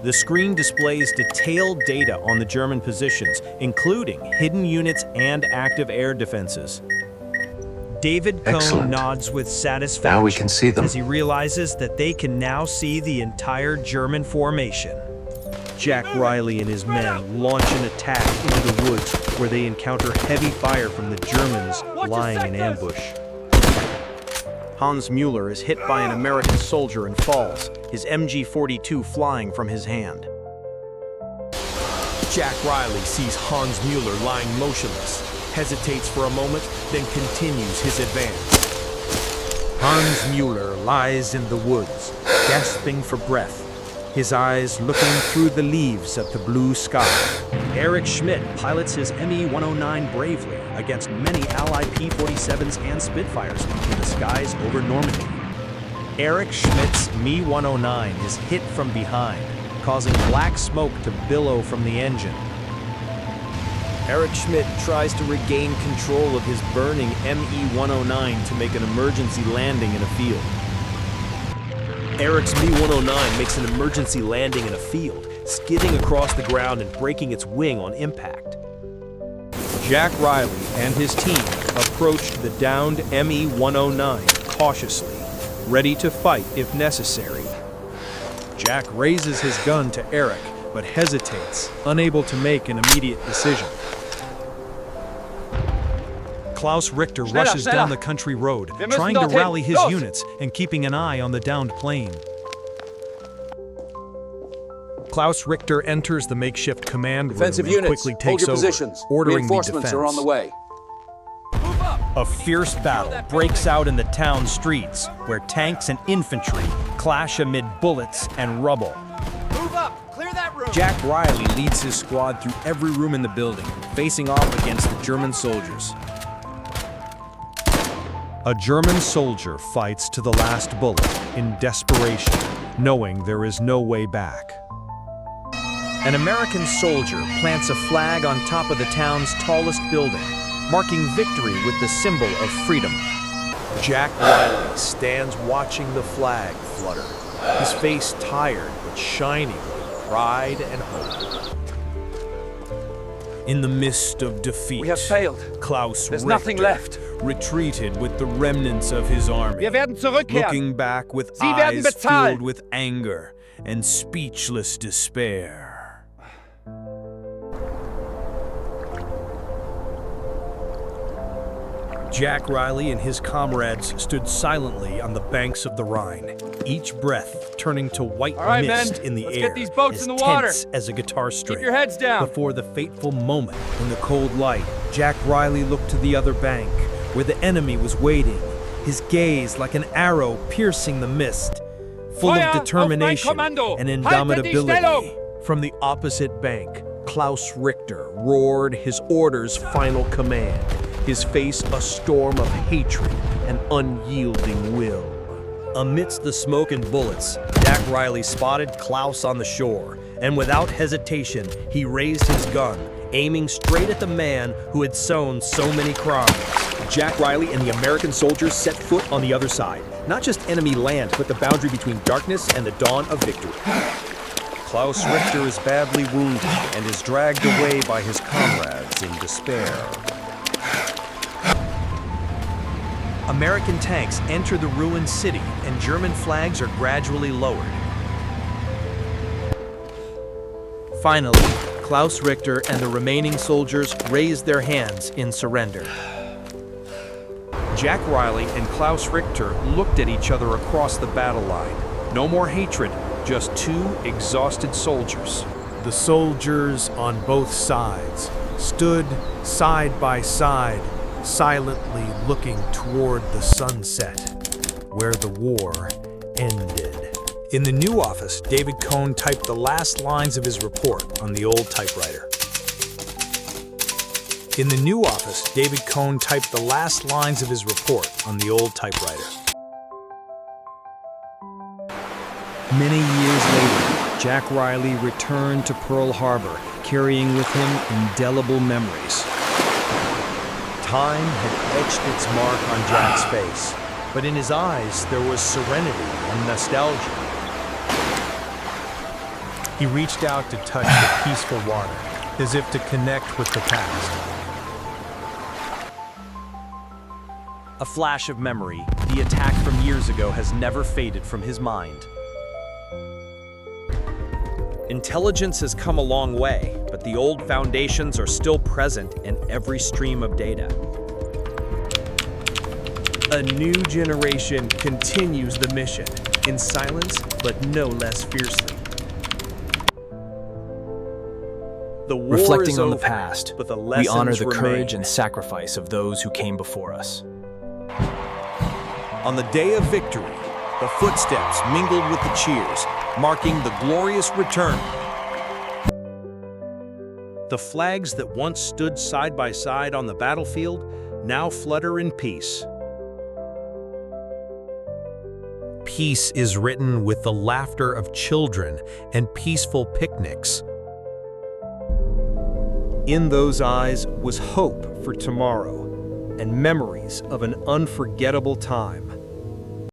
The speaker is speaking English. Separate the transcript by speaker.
Speaker 1: The screen displays detailed data on the German positions, including hidden units and active air defenses. David Cohn
Speaker 2: Excellent.
Speaker 1: nods with satisfaction
Speaker 2: Now we can see them.
Speaker 1: as he realizes that they can now see the entire German formation. Jack Riley and his men launch an attack into the woods where they encounter heavy fire from the Germans lying in ambush. Hans Mueller is hit by an American soldier and falls, his MG-42 flying from his hand. Jack Riley sees Hans Mueller lying motionless, hesitates for a moment, then continues his advance. Hans Mueller lies in the woods, gasping for breath, his eyes looking through the leaves at the blue sky. Erich Schmidt pilots his Me-109 bravely against many Allied P-47s and Spitfires in the skies over Normandy. Erich Schmidt's Me-109 is hit from behind, causing black smoke to billow from the engine. Erich Schmidt tries to regain control of his burning Me-109 to make an emergency landing in a field. Erich's Me-109 makes an emergency landing in a field, skidding across the ground and breaking its wing on impact. Jack Riley and his team approached the downed Me-109 cautiously, ready to fight if necessary. Jack raises his gun to Erich, but hesitates, unable to make an immediate decision. Klaus Richter rushes down the country road, trying to rally his units and keeping an eye on the downed plane. Klaus Richter enters the makeshift command room and quickly takes over, ordering the defense.
Speaker 3: Are on the way.
Speaker 1: A fierce battle breaks out in the town streets, where tanks and infantry clash amid bullets and rubble.
Speaker 3: Move up! Clear that room!
Speaker 1: Jack Riley leads his squad through every room in the building, facing off against the German soldiers. A German soldier fights to the last bullet in desperation, knowing there is no way back. An American soldier plants a flag on top of the town's tallest building, marking victory with the symbol of freedom. Jack Riley stands watching the flag flutter, his face tired but shining with pride and hope. In the midst of defeat,
Speaker 3: We have failed.
Speaker 1: Klaus
Speaker 3: There's
Speaker 1: Richter
Speaker 3: nothing left.
Speaker 1: retreated with the remnants of his army,
Speaker 3: Wir werden zurückkehren.
Speaker 1: looking back with
Speaker 3: Sie werden
Speaker 1: eyes
Speaker 3: bezahlt.
Speaker 1: filled with anger and speechless despair. Jack Riley and his comrades stood silently on the banks of the Rhine, each breath turning to white
Speaker 3: All right,
Speaker 1: mist
Speaker 3: men.
Speaker 1: in the
Speaker 3: Let's
Speaker 1: air,
Speaker 3: get these boats
Speaker 1: as
Speaker 3: in the water.
Speaker 1: tense as a guitar string.
Speaker 3: Keep your heads down.
Speaker 1: Before the fateful moment, in the cold light, Jack Riley looked to the other bank, where the enemy was waiting, his gaze like an arrow piercing the mist, full
Speaker 3: Feuer
Speaker 1: of
Speaker 3: auf mein
Speaker 1: determination
Speaker 3: Kommando.
Speaker 1: and
Speaker 3: Haltet die Stellung.
Speaker 1: indomitability. From the opposite bank, Klaus Richter roared his order's final command, his face a storm of hatred and unyielding will. Amidst the smoke and bullets, Jack Riley spotted Klaus on the shore, and without hesitation, he raised his gun, aiming straight at the man who had sown so many crimes. Jack Riley and the American soldiers set foot on the other side, not just enemy land, but the boundary between darkness and the dawn of victory. Klaus Richter is badly wounded and is dragged away by his comrades in despair. American tanks enter the ruined city and German flags are gradually lowered. Finally, Klaus Richter and the remaining soldiers raise their hands in surrender. Jack Riley and Klaus Richter looked at each other across the battle line. No more hatred, just two exhausted soldiers. The soldiers on both sides stood side by side, silently looking toward the sunset, where the war ended. In the new office, David Cohn typed the last lines of his report on the old typewriter. In the new office, David Cohn typed the last lines of his report on the old typewriter. Many years later, Jack Riley returned to Pearl Harbor, carrying with him indelible memories. Time had etched its mark on Jack's face, but in his eyes there was serenity and nostalgia. He reached out to touch the peaceful water, as if to connect with the past.
Speaker 2: A flash of memory, the attack from years ago has never faded from his mind. Intelligence has come a long way, but the old foundations are still present in every stream of data.
Speaker 1: A new generation continues the mission, in silence but no less fiercely. The war
Speaker 4: Reflecting
Speaker 1: is
Speaker 4: on the
Speaker 1: over,
Speaker 4: past,
Speaker 1: but the
Speaker 4: we
Speaker 1: lessons
Speaker 4: honor the
Speaker 1: remain.
Speaker 4: courage and sacrifice of those who came before us.
Speaker 1: On the day of victory, the footsteps mingled with the cheers, marking the glorious return. The flags that once stood side by side on the battlefield now flutter in peace. Peace is written with the laughter of children and peaceful picnics. In those eyes was hope for tomorrow and memories of an unforgettable time.